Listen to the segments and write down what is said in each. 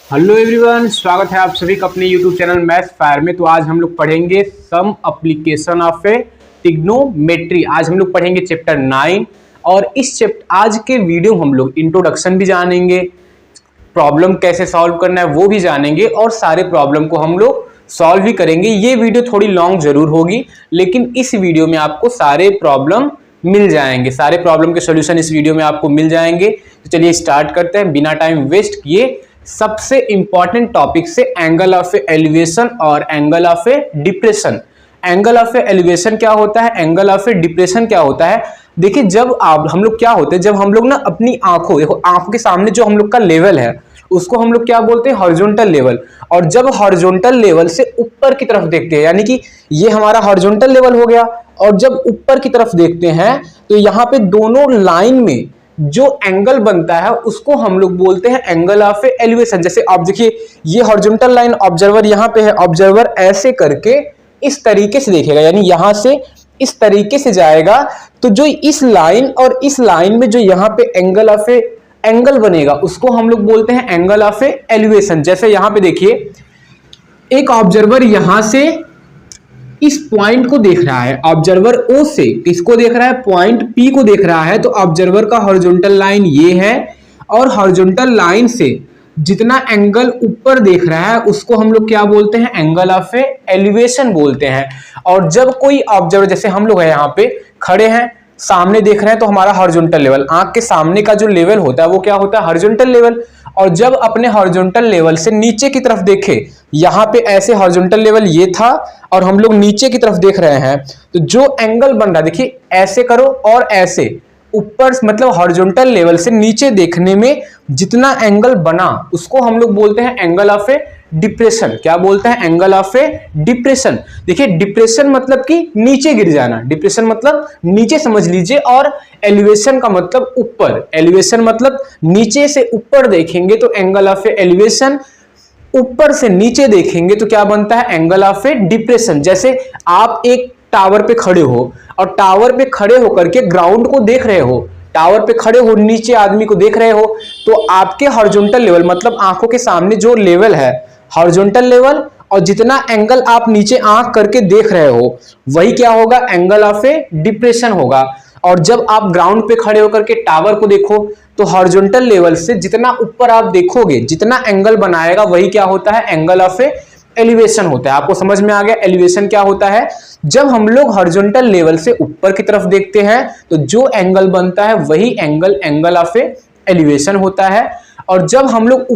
Hello everyone, स्वागत है आप सभी का अपने यूट्यूब चैनल मैथ्स फायर में। तो आज हम लोग पढ़ेंगे some application of a trigonometry. आज हम लोग पढ़ेंगे चैप्टर 9 और आज के वीडियो हम लोग इंट्रोडक्शन भी जानेंगे, प्रॉब्लम कैसे सॉल्व करना है वो भी जानेंगे और सारे प्रॉब्लम को हम लोग सॉल्व भी करेंगे। ये वीडियो थोड़ी लॉन्ग जरूर होगी, लेकिन इस वीडियो में आपको सारे प्रॉब्लम मिल जाएंगे, सारे प्रॉब्लम के सॉल्यूशन इस वीडियो में आपको मिल जाएंगे। तो चलिए स्टार्ट करते हैं बिना टाइम वेस्ट किए सबसे इंपॉर्टेंट टॉपिक से, एंगल ऑफ एलिवेशन और angle of depression. Angle of elevation क्या होता है, एंगल ऑफ डिप्रेशन क्या होता है। देखिए जब हम लोग क्या होते हैं, जब हम लोग ना अपनी आंखों के सामने जो हम लोग का लेवल है उसको हम लोग क्या बोलते हैं, हॉरिजॉन्टल लेवल। और जब हॉरिजॉन्टल लेवल से ऊपर की तरफ देखते हैं, यानी कि ये हमारा हॉरिजॉन्टल लेवल हो गया, और जब ऊपर की तरफ देखते हैं तो यहाँ पे दोनों लाइन में जो एंगल बनता है उसको हम लोग बोलते हैं एंगल ऑफ एलिवेशन। जैसे आप देखिए ये हॉरिजॉन्टल लाइन, ऑब्जर्वर यहाँ पे है, ऑब्जर्वर ऐसे करके इस तरीके से देखेगा, यानी यहां से इस तरीके से जाएगा, तो जो इस लाइन और इस लाइन में जो यहाँ पे एंगल बनेगा उसको हम लोग बोलते हैं एंगल ऑफ एलिवेशन। जैसे यहां पे देखिए एक ऑब्जर्वर यहां से इस पॉइंट को देख रहा है, ऑब्जर्वर ओ से किसको देख रहा है, पॉइंट पी को देख रहा है। तो ऑब्जर्वर का हॉरिजॉन्टल लाइन ये है, और हॉरिजॉन्टल लाइन से जितना एंगल ऊपर देख रहा है उसको हम लोग क्या बोलते हैं, एंगल ऑफ एलिवेशन बोलते हैं। और जब कोई ऑब्जर्वर, जैसे हम लोग है यहाँ पे खड़े हैं, सामने देख रहे हैं, तो हमारा हॉरिजॉन्टल लेवल, आंख के सामने का जो लेवल होता है वो क्या होता है, हॉरिजॉन्टल लेवल। और जब अपने हॉरिजॉन्टल लेवल से नीचे की तरफ देखे, यहाँ पे ऐसे हॉरिजॉन्टल लेवल ये था और हम लोग नीचे की तरफ देख रहे हैं, तो जो एंगल बन रहा है, देखिए ऐसे करो और ऐसे ऊपर, मतलब हॉरिजॉन्टल लेवल से नीचे देखने में जितना एंगल बना उसको हम लोग बोलते हैं एंगल ऑफ डिप्रेशन। क्या बोलते हैं, एंगल ऑफ डिप्रेशन। देखिए डिप्रेशन मतलब कि नीचे गिर जाना, डिप्रेशन मतलब नीचे समझ लीजिए, और एलिवेशन का मतलब ऊपर। एलिवेशन मतलब नीचे से ऊपर देखेंगे तो एंगल ऑफ एलिवेशन, ऊपर से नीचे देखेंगे तो क्या बनता है, एंगल ऑफ डिप्रेशन। जैसे आप एक टावर पे खड़े हो और टावर पे खड़े होकर के ग्राउंड को देख रहे हो, टावर पे खड़े हो नीचे आदमी को देख रहे हो, तो आपके हॉरिजॉन्टल लेवल मतलब आंखों के सामने जो लेवल है हॉरिजॉन्टल लेवल, और जितना एंगल आप नीचे आंख करके देख रहे हो वही क्या होगा, एंगल ऑफ डिप्रेशन होगा। और जब आप ग्राउंड पे खड़े होकर के टावर को देखो तो हॉरिजॉन्टल लेवल से जितना ऊपर आप देखोगे, जितना एंगल बनाएगा वही क्या होता है, एंगल ऑफ एलिवेशन होता है। आपको समझ में आ गया एलिवेशन क्या होता है। जब हम लोग हॉरिजॉन्टल लेवल से ऊपर की तरफ देखते हैं तो जो एंगल बनता है वही एंगल ऑफ एलिवेशन होता है। और जब हम लोग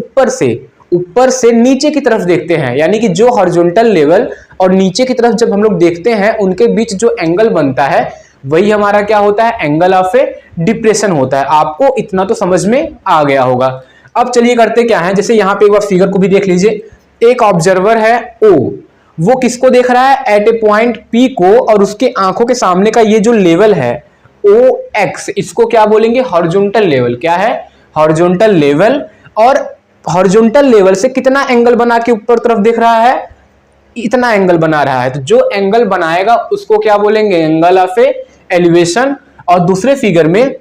ऊपर से नीचे की तरफ देखते हैं, यानी कि जो हॉरिजॉन्टल लेवल और नीचे की तरफ जब हम लोग देखते हैं उनके बीच जो एंगल बनता है वही हमारा क्या होता है, एंगल ऑफ डिप्रेशन होता है। आपको इतना तो समझ में आ गया होगा। अब चलिए करते क्या है, जैसे यहाँ पे एक बार फिगर को भी देख लीजिए। एक ऑब्जर्वर है ओ, वो किसको देख रहा है, एट ए पॉइंट पी को, और उसके आंखों के सामने का ये जो लेवल है ओ एक्स, इसको क्या बोलेंगे, हॉरिजॉन्टल लेवल। क्या है, हॉरिजॉन्टल लेवल। और हॉरिजॉन्टल लेवल से कितना एंगल बना के ऊपर तरफ देख रहा है, इतना एंगल बना रहा है। तो जो एंगल बनाएगा उसको क्या बोलेंगे, एंगल ऑफ एलिवेशन। और दूसरे फिगर में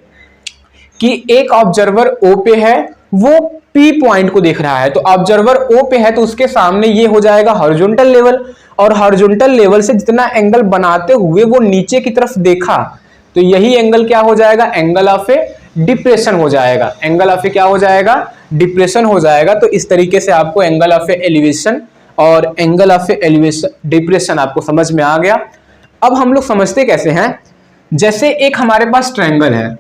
कि एक ऑब्जर्वर ओ पे है, वो पी पॉइंट को देख रहा है, तो ऑब्जर्वर ओ पे है तो उसके सामने ये हो जाएगा हॉरिजॉन्टल लेवल, और हॉरिजॉन्टल लेवल से जितना एंगल बनाते हुए वो नीचे की तरफ देखा तो यही एंगल क्या हो जाएगा, एंगल ऑफ डिप्रेशन हो जाएगा। एंगल ऑफ क्या हो जाएगा, डिप्रेशन हो जाएगा। तो इस तरीके से आपको एंगल ऑफ एलिवेशन और एंगल ऑफ एलिवेशन डिप्रेशन आपको समझ में आ गया। अब हम लोग समझते कैसे हैं, जैसे एक हमारे पास ट्रायंगल है,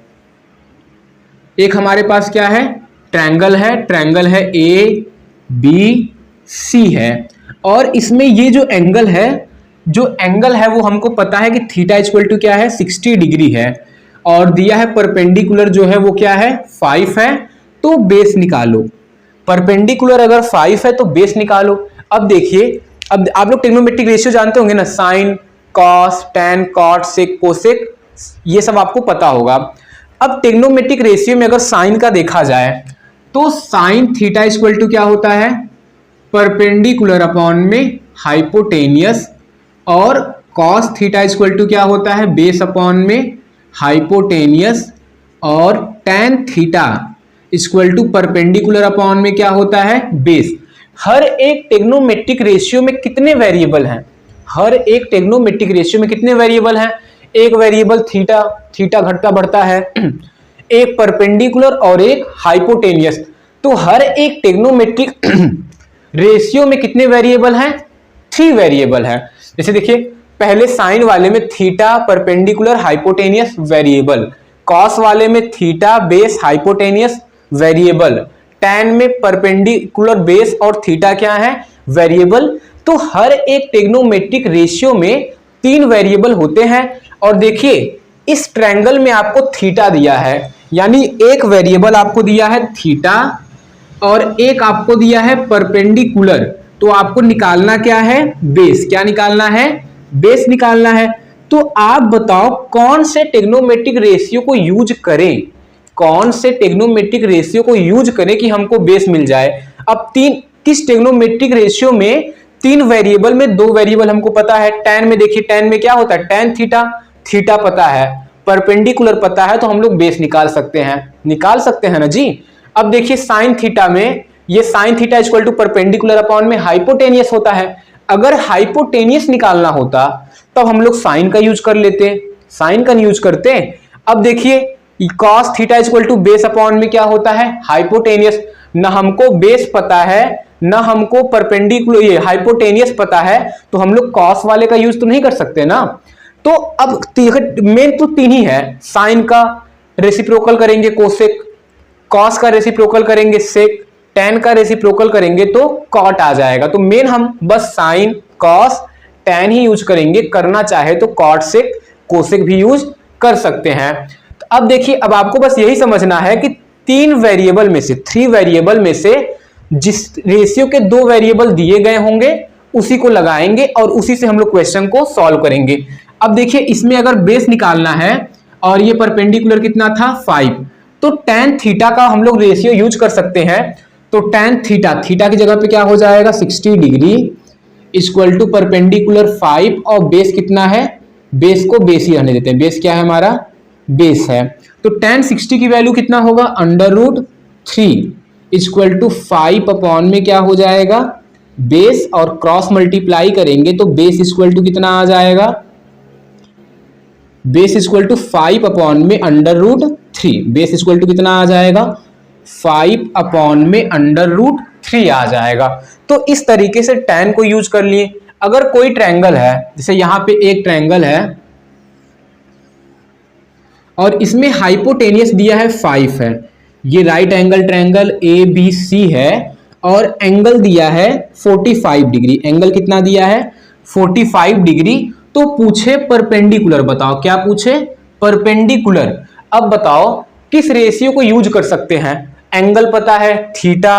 एक हमारे पास क्या है, ट्रायंगल है, ट्रायंगल है ए बी सी है, और इसमें ये जो एंगल है वो हमको पता है कि थीटा इक्वल टू क्या है, 60 डिग्री है, और दिया है परपेंडिकुलर जो है वो क्या है, 5 है। तो बेस निकालो, परपेंडिकुलर अगर 5 है तो बेस निकालो। अब देखिए, अब आप लोग ट्रिग्नोमेट्रिक रेशियो जानते होंगे ना, sine cos tan cot sec cosec, ये सब आपको पता होगा। अब ट्रिग्नोमेट्रिक रेशियो में अगर साइन का देखा जाए तो साइन थीटा इक्वल टू क्या होता है, परपेंडिकुलर अपॉन में हाइपोटेनियस, और कॉस थीटा इक्वल टू क्या होता है, बेस अपॉन में हाइपोटेनियस, और tan theta equal to perpendicular upon में क्या होता है, बेस। हर एक टेग्नोमेट्रिक रेशियो में कितने वेरिएबल हैं, हर एक टेग्नोमेट्रिक रेशियो में कितने वेरिएबल हैं, एक वेरिएबल थीटा, थीटा घटता बढ़ता है, एक परपेंडिकुलर और एक हाइपोटेनियस। तो हर एक टेग्नोमेट्रिक रेशियो में कितने वेरिएबल हैं, 3 वेरिएबल हैं। जैसे देखिए पहले साइन वाले में theta perpendicular hypotenuse variable, cos वाले में theta base hypotenuse variable, tan में परपेंडिकुलर बेस और थीटा क्या है, वेरिएबल। तो हर एक टेग्नोमेट्रिक रेशियो में 3 वेरिएबल होते हैं। और देखिए इस ट्रायंगल में आपको थीटा दिया है, यानी एक वेरिएबल आपको दिया है थीटा और एक आपको दिया है परपेंडिकुलर। तो आपको निकालना क्या है, बेस। क्या निकालना है, बेस निकालना है। तो आप बताओ कौन से टेग्नोमेट्रिक रेशियो को यूज करें, कौन से टेग्नोमेट्रिक रेशियो को यूज करें कि हमको बेस मिल जाए। अब किस टेग्नोमेट्रिक रेशियो में 3 वेरिएबल में 2 वेरिएबल हमको पता है। टैन में देखिए, टैन में क्या होता है, टैन थीटा, थीटा पता है, परपेंडिकुलर पता है, तो हम लोग बेस निकाल सकते हैं ना जी। अब देखिए साइन थीटा में, ये sine theta equal to perpendicular upon में हाइपोटेनियस होता है। अगर हाइपोटेनियस निकालना होता तब हम लोग साइन का यूज कर लेते, साइन का यूज करते। अब देखिए cos theta equal to base upon में क्या होता है, हाइपोटेनियस। ना हमको बेस पता है ना हमको परपेंडिकुलर ये हाइपोटेनियस पता है, तो हम लोग cos वाले का यूज तो नहीं कर सकते ना। तो अब मेन तो 3 ही है, साइन का रेसिप्रोकल करेंगे कोसेक, कॉस का रेसिप्रोकल करेंगे सेक, टैन का रेसिप्रोकल करेंगे तो कॉट आ जाएगा। तो मेन हम बस साइन कॉस टैन ही यूज करेंगे, करना चाहे तो कॉट सेक कोसेक भी यूज कर सकते हैं। तो अब देखिए, अब आपको बस यही समझना है कि 3 वेरिएबल में से 3 वेरिएबल में से जिस रेशियो के 2 वेरिएबल दिए गए होंगे उसी को लगाएंगे और उसी से हम लोग क्वेश्चन को सॉल्व करेंगे। अब देखिए इसमें अगर बेस निकालना है और ये परपेंडिकुलर कितना था 5, तो tan थीटा का हम लोग रेशियो यूज कर सकते हैं। तो tan थीटा, थीटा की जगह पे क्या हो जाएगा 60 डिग्री इक्वल टू परपेंडिकुलर 5 और बेस कितना है, बेस को बेस ही रहने देते हैं, बेस क्या है हमारा, बेस है। तो tan 60 की वैल्यू कितना होगा, √3 इक्वल टू 5 अपॉन में क्या हो जाएगा, बेस, और क्रॉस मल्टीप्लाई करेंगे तो बेस इक्वल टू कितना आ जाएगा, बेस इक्वल टू 5 अपॉन में √3, बेस इक्वल टू कितना आ जाएगा, 5 अपॉन में √3 आ जाएगा। तो इस तरीके से tan को यूज कर लिए। अगर कोई ट्रायंगल है, जैसे यहां पे एक ट्रायंगल है और इसमें हाइपोटेनियस दिया है 5 है, ये राइट एंगल ट्रायंगल ABC है और एंगल दिया है 45 डिग्री, एंगल कितना दिया है 45 डिग्री। तो पूछे परपेंडिकुलर, बताओ क्या पूछे, परपेंडिकुलर। अब बताओ किस रेशियो को यूज कर सकते हैं, एंगल पता है थीटा,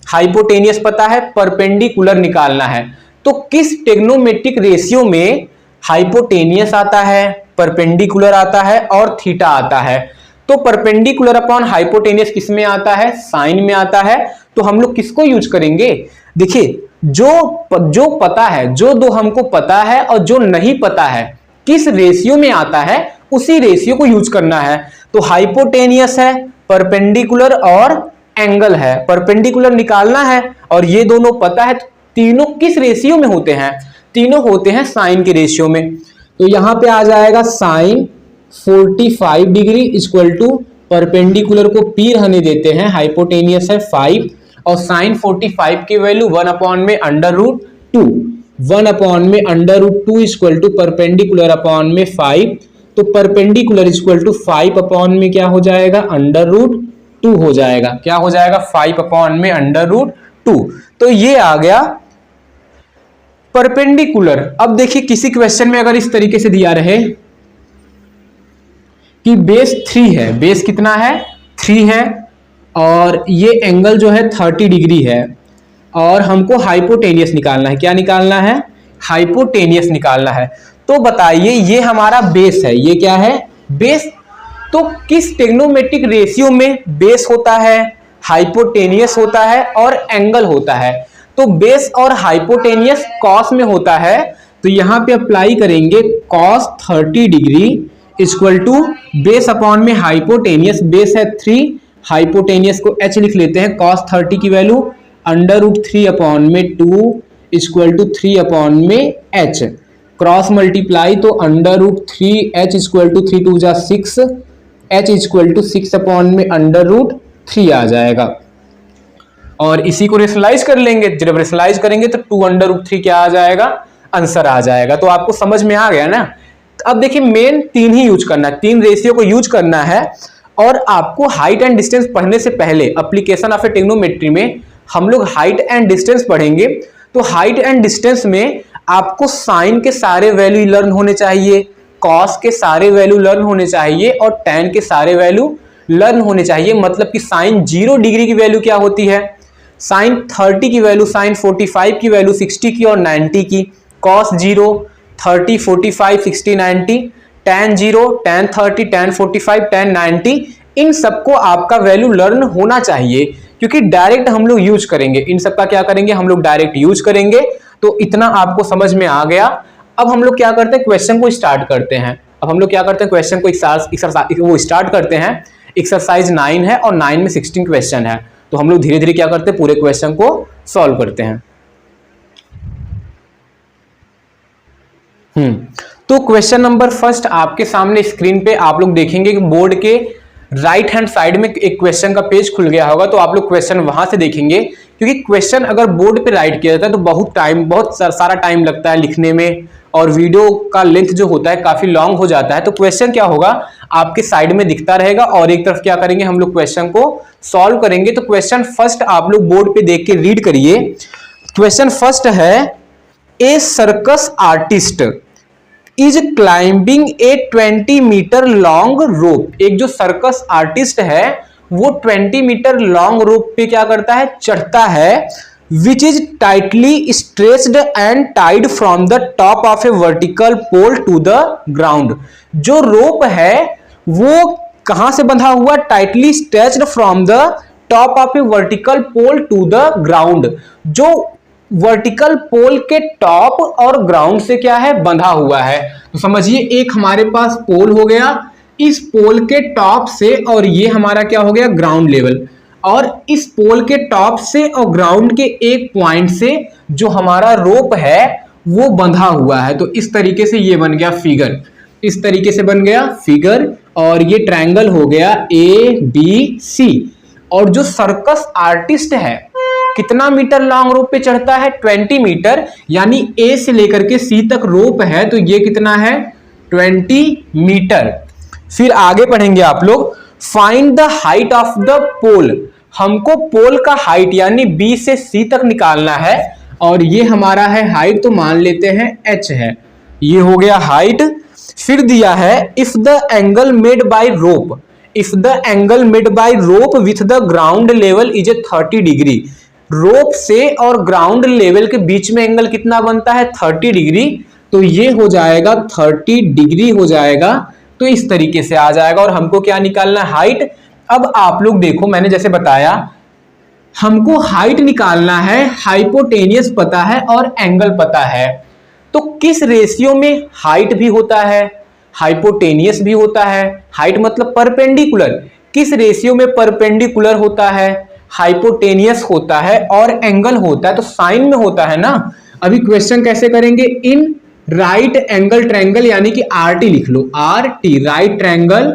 हाइपोटेनियस पता है, परपेंडिकुलर निकालना है। तो किस टेग्नोमेट्रिक रेशियो में हाइपोटेनियस आता है, परपेंडिकुलर आता है और थीटा आता है। तो परपेंडिकुलर अपॉन हाइपोटेनियस किस में आता है, साइन में आता है। तो हम लोग किसको यूज करेंगे, देखिए जो पता है, जो 2 हमको पता है और जो नहीं पता है किस रेशियो में आता है उसी रेशियो को यूज करना है। तो हाइपोटेनियस है, परपेंडिकुलर और एंगल है, परपेंडिकुलर निकालना है और ये दोनों पता है। तो तीनों किस रेशियो में होते हैं, तीनों होते हैं साइन के रेशियो में। तो यहां पे आ जाएगा sine 45 degree equal to perpendicular को P रहने देते हैं, हाइपोटेनियस है 5 और साइन 45 की वैल्यू 1 अपॉन में √2, 1 अपॉन में √2 इक्वल टू परपेंडिकुलर अपॉन में 5। तो परपेंडिकुलर इक्वल टू 5 अपॉन में क्या हो जाएगा, √2 हो जाएगा, क्या हो जाएगा 5 अपॉन में √2। तो ये आ गया परपेंडिकुलर। अब देखिए किसी क्वेश्चन में अगर इस तरीके से दिया रहे कि बेस 3 है, बेस कितना है 3 है और ये एंगल जो है 30 डिग्री है और हमको हाइपोटेनियस निकालना है, क्या निकालना है, हाइपोटेनियस निकालना है। तो बताइए ये हमारा बेस है, ये क्या है, बेस। तो किस टेग्नोमेट्रिक रेशियो में बेस होता है, हाइपोटेनियस होता है और एंगल होता है। तो बेस और हाइपोटेनियस कॉस में होता है, तो यहां पे अप्लाई करेंगे cos 30 degree equal to base upon में हाइपोटेनियस, बेस है 3 हाइपोटेनियस को h लिख लेते हैं, cos 30 की वैल्यू √3 अपॉन में 2 इक्वल टू 3 अपॉन में h, क्रॉस मल्टीप्लाई तो √3h इक्वल टू 3 2 जा 6, h इक्वल टू 6 अपॉन में √3 आ जाएगा। और इसी को रेशनलाइज कर लेंगे, जब रेशनलाइज करेंगे तो 2 √3 क्या आ जाएगा, आंसर आ जाएगा। तो आपको समझ में आ गया ना। अब देखिए मेन 3 ही यूज करना है, 3 रेशियो को यूज करना है। और आपको हाइट एंड डिस्टेंस पढ़ने से पहले एप्लीकेशन ऑफ ट्रिग्नोमेट्री में हम लोग हाइट एंड डिस्टेंस पढ़ेंगे। तो हाइट एंड डिस्टेंस में आपको साइन के सारे वैल्यू लर्न होने चाहिए, कॉस के सारे वैल्यू लर्न होने चाहिए और टैन के सारे वैल्यू लर्न होने चाहिए। मतलब कि साइन 0 डिग्री की वैल्यू क्या होती है, साइन 30 की वैल्यू, साइन 45 की वैल्यू 60 की और 90 की, cos 0 30 45 60 90, tan 0 tan 30 tan 45 tan 90, इन सबको आपका वैल्यू लर्न होना चाहिए क्योंकि डायरेक्ट हम लोग यूज करेंगे। इन सबका क्या करेंगे, हम लोग डायरेक्ट यूज करेंगे। तो इतना आपको समझ में आ गया। अब हम लोग क्या करते हैं, क्वेश्चन को स्टार्ट करते हैं। अब हम लोग क्या करते हैं, क्वेश्चन को एक्सरसाइज वो स्टार्ट करते हैं। एक्सरसाइज 9 है और 9 में 16 क्वेश्चन है। तो हम लोग धीरे धीरे क्या करते हैं, पूरे क्वेश्चन को सॉल्व करते हैं। तो क्वेश्चन नंबर फर्स्ट आपके सामने स्क्रीन पे आप लोग देखेंगे कि बोर्ड के राइट हैंड साइड में एक क्वेश्चन का पेज खुल गया होगा। तो आप लोग क्वेश्चन वहां से देखेंगे क्योंकि क्वेश्चन अगर बोर्ड पे राइट किया जाता है तो बहुत सारा टाइम लगता है लिखने में और वीडियो का लेंथ जो होता है काफी लॉन्ग हो जाता है। तो क्वेश्चन क्या होगा, आपके साइड में दिखता रहेगा और एक तरफ क्या करेंगे, हम लोग क्वेश्चन को सॉल्व करेंगे। तो क्वेश्चन फर्स्ट आप लोग बोर्ड पे देख के रीड करिए। क्वेश्चन फर्स्ट है, a circus artist is climbing a 20 metre long rope. एक जो सर्कस आर्टिस्ट है वो 20 मीटर लॉन्ग रोप पे क्या करता है, चढ़ता है, which is tightly stretched and tied from the top of a vertical pole to the ground. जो रोप है वो कहां से बंधा हुआ, tightly stretched from the top of a vertical pole to the ground. जो वर्टिकल पोल के top और ग्राउंड से क्या है, बंधा हुआ है। तो समझिए एक हमारे पास पोल हो गया, इस पोल के टॉप से और ये हमारा क्या हो गया, ग्राउंड लेवल। और इस पोल के टॉप से और ग्राउंड के एक पॉइंट से जो हमारा रोप है वो बंधा हुआ है। तो इस तरीके से ये बन गया फिगर, इस तरीके से बन गया फिगर। और ये ट्रायंगल हो गया ABC। और जो सर्कस आर्टिस्ट है कितना मीटर लॉन्ग रोप पे चढ़ता है, 20 मीटर, यानी ए से लेकर के सी तक रोप है तो ये कितना है, 20 मीटर। फिर आगे पढ़ेंगे आप लोग, find the height of the pole. हमको पोल का हाइट यानी बी से सी तक निकालना है और ये हमारा है हाइट, तो मान लेते हैं h है, ये हो गया हाइट। फिर दिया है if the angle made by rope, if the angle made by rope with the ground level is a 30 degree. Rope से और ग्राउंड लेवल के बीच में एंगल कितना बनता है, 30 डिग्री। तो ये हो जाएगा 30 डिग्री हो जाएगा। तो इस तरीके से आ जाएगा और हमको क्या निकालना है, हाइट। अब आप लोग देखो मैंने जैसे बताया हमको हाइट निकालना है, हाइपोटेनियस पता है और एंगल पता है। तो किस रेशियो में हाइट भी होता है, हाइपोटेनियस भी होता है, हाइट मतलब परपेंडिकुलर, किस रेशियो में परपेंडिकुलर होता है, हाइपोटेनियस होता है और एंगल होता है, तो साइन में होता है ना। अभी क्वेश्चन कैसे करेंगे, इन राइट एंगल ट्रायंगल यानी कि RT लिख लो, RT राइट ट्रायंगल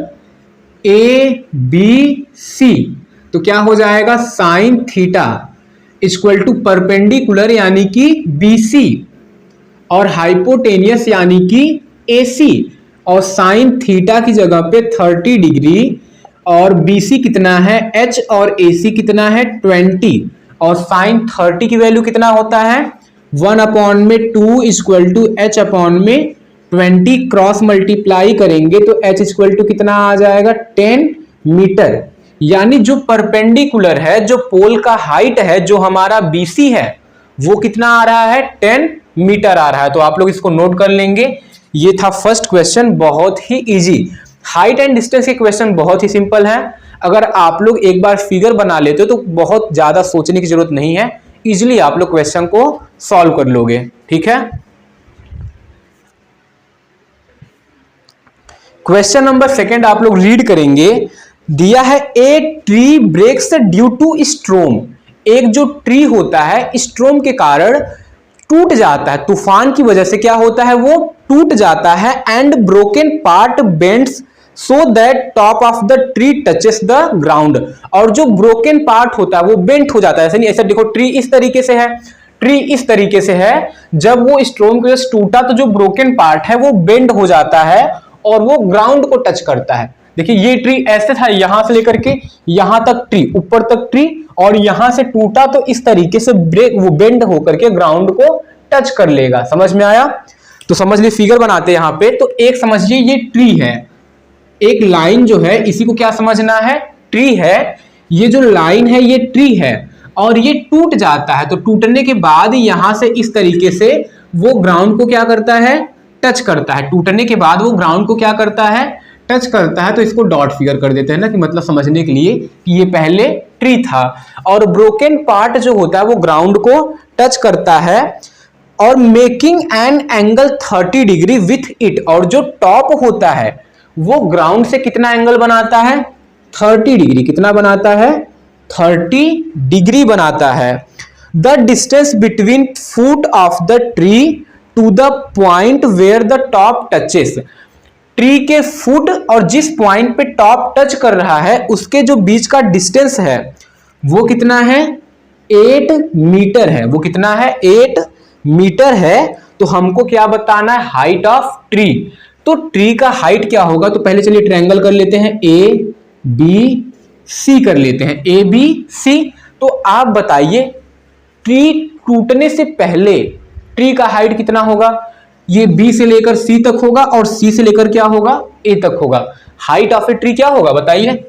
ABC। तो क्या हो जाएगा, sine theta equal to perpendicular यानी कि BC और हाइपोटेनियस यानी कि AC। और साइन थीटा की जगह पे 30 डिग्री और BC कितना है H और AC कितना है 20। और साइन 30 की वैल्यू कितना होता है 1 अपॉन में 2 इक्वल टू H अपॉन में 20, क्रॉस मल्टीप्लाई करेंगे तो H इक्वल टू कितना आ जाएगा 10 मीटर। यानी जो परपेंडिकुलर है, जो पोल का हाइट है, जो हमारा BC है वो कितना आ रहा है 10 मीटर आ रहा है। तो आप लोग इसको नोट कर लेंगे। ये था फर्स्ट क्वेश्चन, बहुत ही इजी। हाइट एंड डिस्टेंस के क्वेश्चन बहुत ही सिंपल है। अगर आप लोग एक बार फिगर बना लेते हो तो बहुत ज्यादा सोचने की जरूरत नहीं है, इजिली आप लोग क्वेश्चन को सॉल्व कर लोगे। ठीक है, क्वेश्चन नंबर सेकंड आप लोग रीड करेंगे। दिया है a tree breaks due to storm, एक जो ट्री होता है स्ट्रोम के कारण टूट जाता है, तूफान की वजह से क्या होता है वो टूट जाता है, and broken part bends so that top of the tree touches the ground, और जो ब्रोकन पार्ट होता है वो बेंट हो जाता है। ऐसे नहीं, ऐसा देखो ट्री इस तरीके से है, ट्री इस तरीके से है, जब वो स्टोन के जस्ट टूटा तो जो ब्रोकन पार्ट है वो बेंड हो जाता है और वो ग्राउंड को टच करता है। देखिए ये ट्री ऐसे था, यहां से लेकर के यहां तक ट्री, ऊपर तक ट्री, और यहां से टूटा तो इस तरीके से ब्रेक वो बेंड होकर के ग्राउंड को टच कर लेगा। समझ में आया? तो समझ ली, फिगर बनाते हैं यहां पे। तो एक समझिए ये ट्री है, एक लाइन जो है इसी को क्या समझना है, ट्री है। ये जो लाइन है ये ट्री है और ये टूट जाता है, तो टूटने के बाद यहां से इस तरीके से वो ग्राउंड को क्या करता है, टच करता है। टूटने के बाद वो ग्राउंड को क्या करता है, टच करता है। तो इसको डॉट फिगर कर देते हैं ना, कि मतलब समझने के लिए कि ये पहले ट्री था और ब्रोकन पार्ट जो होता है वो ग्राउंड को टच करता है और making an angle 30 degree with it, और जो टॉप होता है वो ग्राउंड से कितना एंगल बनाता है, 30 डिग्री। कितना बनाता है, 30 डिग्री बनाता है। The distance between foot of the tree to the point where the top touches, tree के फुट और जिस पॉइंट पे टॉप टच कर रहा है उसके जो बीच का डिस्टेंस है वो कितना है, 8 मीटर है। वो कितना है, 8 मीटर है। तो हमको क्या बताना है, हाइट ऑफ ट्री। तो ट्री का हाइट क्या होगा, तो पहले चलिए ट्रायंगल कर लेते हैं, ए बी सी कर लेते हैं, ए बी सी। तो आप बताइए ट्री टूटने से पहले ट्री का हाइट कितना होगा, ये बी से लेकर सी तक होगा और सी से लेकर क्या होगा, ए तक होगा। हाइट ऑफ ए ट्री क्या होगा बताइए,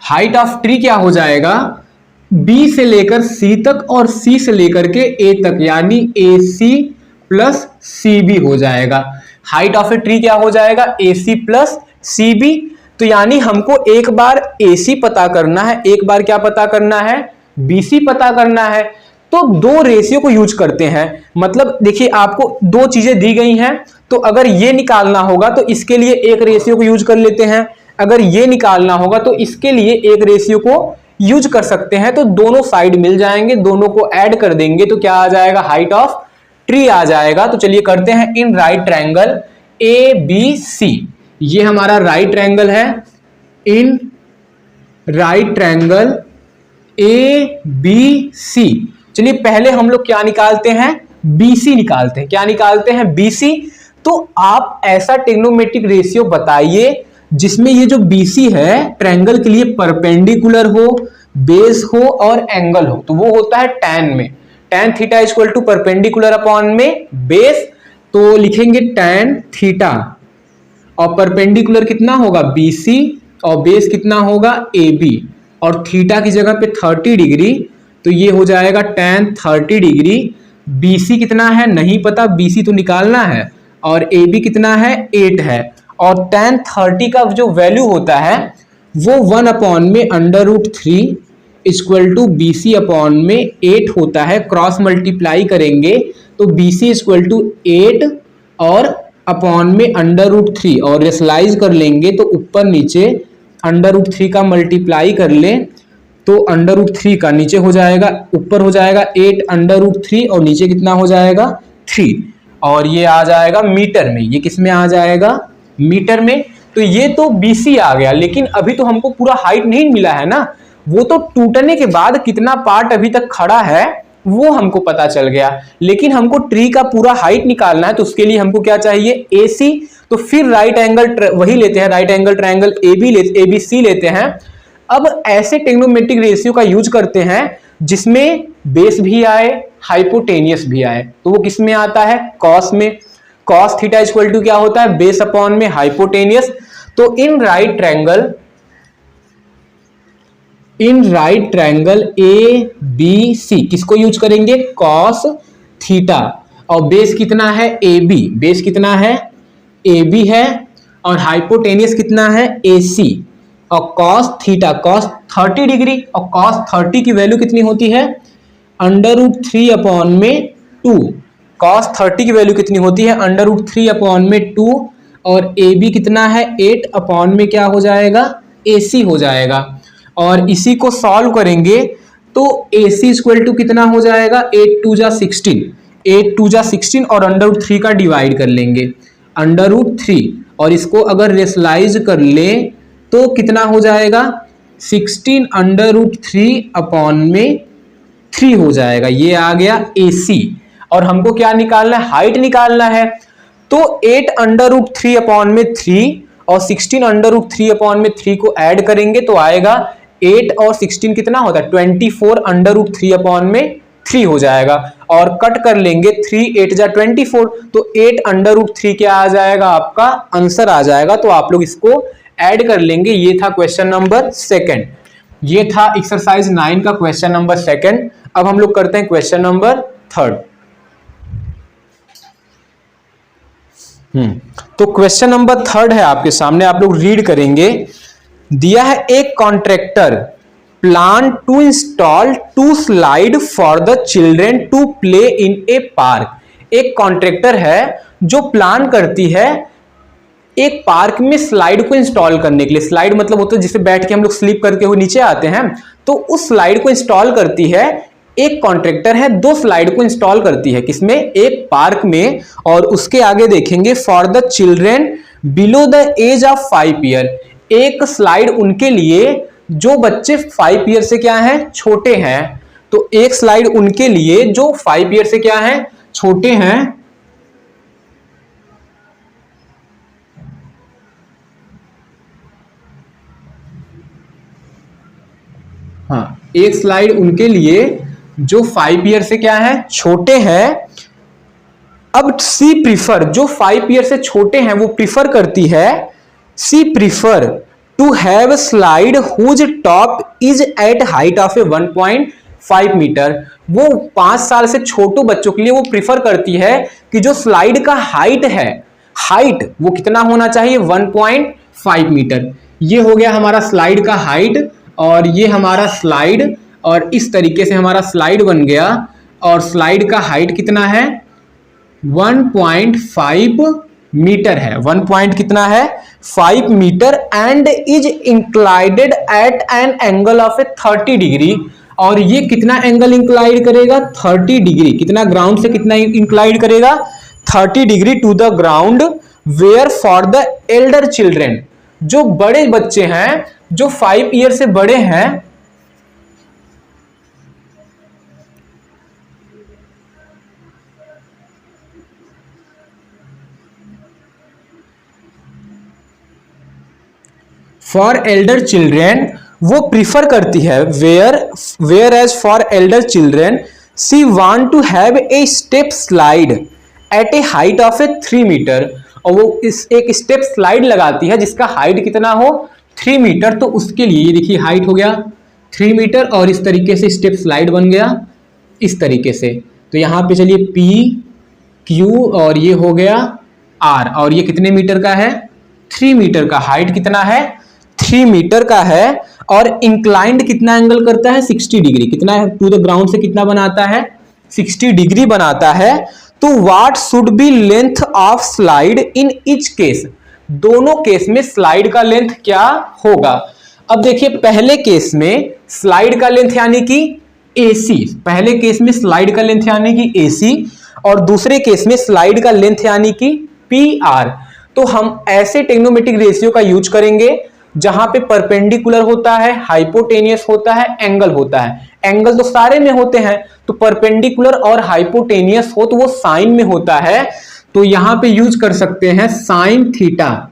हाइट ऑफ ट्री क्या हो जाएगा, बी से लेकर सी तक और सी से लेकर के ए तक, यानी ए सी प्लस सी बी हो जाएगा। हाइट ऑफ ए ट्री क्या हो जाएगा, ए सी प्लस सी बी। तो यानी हमको एक बार ए सी पता करना है, एक बार क्या पता करना है, बी सी पता करना है। तो दो रेशियो को यूज करते हैं, मतलब देखिए आपको दो चीजें दी गई हैं, तो अगर ये निकालना होगा तो इसके लिए एक रेशियो को यूज कर लेते हैं, अगर ये निकालना होगा तो इसके लिए एक रेशियो को यूज कर सकते हैं। तो दोनों साइड मिल जाएंगे, दोनों को ऐड कर देंगे तो क्या आ जाएगा, हाइट ऑफ ट्री आ जाएगा। तो चलिए करते हैं, in right triangle A B C, ये हमारा राइट ट्रायंगल है, in right triangle A B C. चलिए पहले हम लोग क्या निकालते हैं, बीसी निकालते हैं। क्या निकालते हैं, बीसी। तो आप ऐसा ट्रिग्नोमेट्रिक रेशियो बताइए जिसमें ये जो बीसी है ट्रायंगल के लिए परपेंडिकुलर हो, बेस हो और एंगल हो। तो वो होता है tan में, tan theta equal to perpendicular upon में बेस। तो लिखेंगे tan थीटा और परपेंडिकुलर कितना होगा, BC, और बेस कितना होगा, AB, और थीटा की जगह पे 30 डिग्री, तो ये हो जाएगा tan 30 डिग्री। BC कितना है नहीं पता, BC तो निकालना है, और AB कितना है, 8 है। और tan 30 का जो वैल्यू होता है वो 1 अपॉन में √3 इक्वल टू BC अपॉन में 8 होता है। क्रॉस मल्टीप्लाई करेंगे तो BC इक्वल टू 8 और अपॉन में √3, और रेशलाइज कर लेंगे तो ऊपर नीचे √3 का मल्टीप्लाई कर लें तो √3 का नीचे हो जाएगा, ऊपर हो जाएगा 8 √3 और नीचे कितना हो जाएगा 3, और ये आ जाएगा मीटर में। ये किस में आ जाएगा, मीटर में। तो ये तो BC आ गया, लेकिन अभी तो हमको पूरा हाइट नहीं मिला है ना, वो तो टूटने के बाद कितना पार्ट अभी तक खड़ा है वो हमको पता चल गया, लेकिन हमको ट्री का पूरा हाइट निकालना है। तो उसके लिए हमको क्या चाहिए, AC। तो फिर राइट एंगल वही लेते हैं, राइट एंगल ट्रायंगल ABC लेते हैं। अब ऐसे ट्रिग्नोमेट्रिक रेशियो का यूज करते हैं जिसमें बेस भी आए, हाइपोटेनियस भी आए। तो वो किस में आता है, कॉस में। कॉस थीटा इक्वल टू क्या होता है, बेस अपॉन में हाइपोटेनियस। तो इन राइट ट्रायंगल ABC किसको यूज करेंगे, कॉस थीटा, और बेस कितना है, AB, बेस कितना है, AB है, और हाइपोटेनियस कितना है, AC, और कॉस थीटा, कॉस 30 डिग्री, और कॉस 30 की वैल्यू कितनी होती है, √3/2। cos 30 की वैल्यू कितनी होती है, √3/2। और ए बी कितना है, 8 में क्या हो जाएगा, AC हो जाएगा। और इसी को सॉल्व करेंगे तो AC इक्वल टू कितना हो जाएगा, 8 2 जा 16, 8 2 जा 16 और √3 का डिवाइड कर लेंगे, √3। और इसको अगर रेशलाइज कर ले तो कितना हो जाएगा, 16 √3/3 हो जाएगा। ये आ गया AC। और हमको क्या निकालना है, हाइट निकालना है। तो 8 √3/3 और 16 √3/3 को ऐड करेंगे तो आएगा 8 और 16 कितना होता है, 24 √3/3 हो जाएगा। और कट कर लेंगे, 3 8 जा 24, तो 8 √3 क्या आ जाएगा, आपका आंसर आ जाएगा। तो आप लोग इसको ऐड कर लेंगे। ये था क्वेश्चन नंबर 2। ये था एक्सरसाइज 9 का क्वेश्चन नंबर 2। अब हम लोग करते हैं क्वेश्चन नंबर 3। तो क्वेश्चन नंबर 3 है आपके सामने, आप लोग रीड करेंगे। दिया है, एक contractor plan to install 2 slide for the children to play in a park. एक कॉन्ट्रैक्टर है जो प्लान करती है एक पार्क में स्लाइड को इंस्टॉल करने के लिए। स्लाइड मतलब होता है जिसे बैठ के हम लोग स्लिप करके वो नीचे आते हैं, तो उस स्लाइड को इंस्टॉल करती है। एक कॉन्ट्रैक्टर है 2 स्लाइड को इंस्टॉल करती है, किसमें, एक पार्क में। और उसके आगे देखेंगे, for the children below the age of 5 year. एक स्लाइड उनके लिए जो बच्चे 5 ईयर से क्या है, छोटे हैं। तो एक स्लाइड उनके लिए जो 5 ईयर से क्या है, छोटे हैं। हाँ, एक स्लाइड उनके लिए जो 5 ईयर से क्या है, छोटे हैं। अब सी प्रीफर, जो 5 ईयर से छोटे हैं वो प्रीफर करती है, she prefer to have slide whose top is at height of a 1.5 metre. वो 5 साल से छोटे बच्चों के लिए वो प्रीफर करती है कि जो स्लाइड का हाइट है, हाइट वो कितना होना चाहिए, 1.5 मीटर। ये हो गया हमारा स्लाइड का हाइट, और ये हमारा स्लाइड, और इस तरीके से हमारा स्लाइड बन गया। और स्लाइड का हाइट कितना है, 1.5 मीटर है। 1 कितना है, 5 metre. And is inclined at an angle of a 30 degree. और ये कितना एंगल इंक्लाइड करेगा, 30 डिग्री। कितना, ग्राउंड से कितना इंक्लाइड करेगा, 30 degree to the ground. Where for the elder children, जो बड़े बच्चे हैं, जो 5 ईयर से बड़े हैं, फॉर एल्डर चिल्ड्रेन वो प्रीफर करती है। Where age for elder children she want to have a step slide at a height of a 3 metre. और वो इस एक स्टेप स्लाइड लगाती है जिसका हाइट कितना हो, 3 मीटर। तो उसके लिए ये देखिए हाइट हो गया 3 मीटर, और इस तरीके से स्टेप स्लाइड बन गया इस तरीके से। तो यहां पे चलिए P Q, और ये हो गया R, और ये कितने मीटर का है, 3 मीटर का। हाइट कितना है, 3 मीटर का है। और इंक्लाइंड कितना एंगल करता है, 60 डिग्री। कितना है, टू द ग्राउंड से कितना बनाता है, 60 डिग्री बनाता है। तो what should be length of slide in each case. दोनों केस में स्लाइड का लेंथ क्या होगा। अब देखिए, पहले केस में स्लाइड का लेंथ यानी कि AC, पहले केस में स्लाइड का लेंथ यानी कि AC, और दूसरे केस में स्लाइड का लेंथ यानी कि PR। तो हम ऐसे टेक्नोमेट्रिक रेशियो का यूज करेंगे जहां पे परपेंडिकुलर होता है, हाइपोटेनियस होता है, एंगल होता है। एंगल तो सारे में होते हैं, तो परपेंडिकुलर और हाइपोटेनियस हो तो वो साइन में होता है। तो यहां पे यूज कर सकते हैं sine theta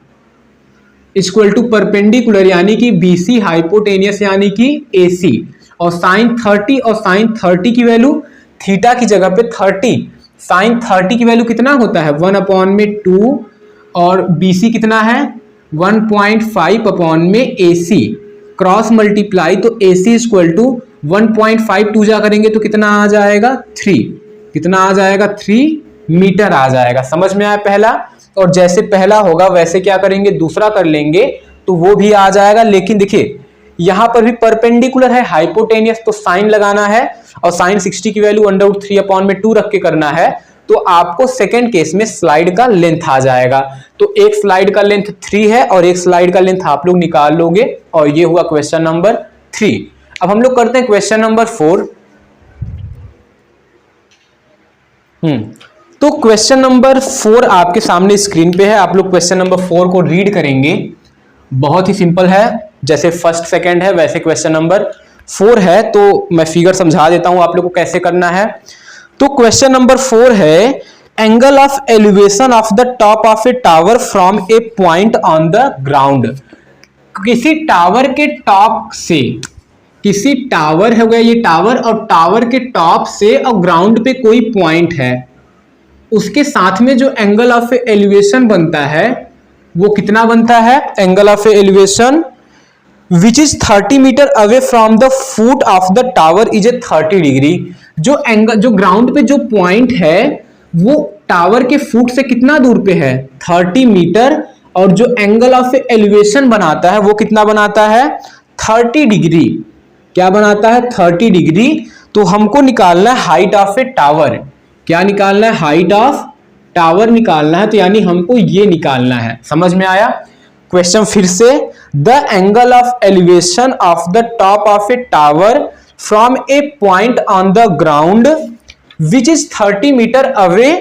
equal to perpendicular यानी कि BC, हाइपोटेनियस यानी कि AC। और साइन 30, और साइन 30 की वैल्यू थीटा की जगह पे 30, साइन 30 की वैल्यू कितना होता है, 1/2, और BC कितना है, 1.5 AC। क्रॉस मल्टीप्लाई, तो AC इक्वल टू 1.5 2 जा करेंगे तो कितना आ जाएगा, 3। कितना आ जाएगा, 3 मीटर आ जाएगा। समझ में आया पहला। और जैसे पहला होगा वैसे क्या करेंगे, दूसरा कर लेंगे तो वो भी आ जाएगा। लेकिन देखिए यहां पर भी परपेंडिकुलर है, हाइपोटेनियस, तो साइन लगाना है और साइन 60 की वैल्यू √3/2 रख के करना है। तो आपको सेकेंड केस में स्लाइड का लेंथ आ जाएगा। तो एक स्लाइड का लेंथ 3 है और एक स्लाइड का लेंथ आप लोग निकाल लोगे और ये हुआ क्वेश्चन नंबर 3। अब हम लोग करते हैं क्वेश्चन नंबर 4। तो क्वेश्चन नंबर 4 आपके सामने स्क्रीन पे है, आप लोग क्वेश्चन नंबर 4 को रीड करेंगे। बहुत ही सिंपल है, जैसे फर्स्ट सेकंड है वैसे क्वेश्चन नंबर 4 है। तो मैं फिगर समझा देता हूं आप लोग को कैसे करना है। तो क्वेश्चन नंबर 4 है, angle of elevation of the top of a tower from a point on the ground. किसी टावर के टॉप से, किसी टावर हो गया ये टावर, और टावर के टॉप से और ग्राउंड पे कोई पॉइंट है, उसके साथ में जो एंगल ऑफ एलिवेशन बनता है वो कितना बनता है? Angle of elevation which is 30 metre away from the foot of the tower is a 30 degree. जो एंगल, जो ग्राउंड पे जो पॉइंट है वो टावर के फुट से कितना दूर पे है? 30 मीटर। और जो एंगल ऑफ एलिवेशन बनाता है वो कितना बनाता है? 30 डिग्री। क्या बनाता है? 30 डिग्री। तो हमको निकालना है हाइट ऑफ ए टावर। क्या निकालना है? हाइट ऑफ टावर निकालना है। तो यानी हमको ये निकालना है। समझ में आया? क्वेश्चन फिर से, the angle of elevation of the top of a tower from a point on the ground which is 30 metre away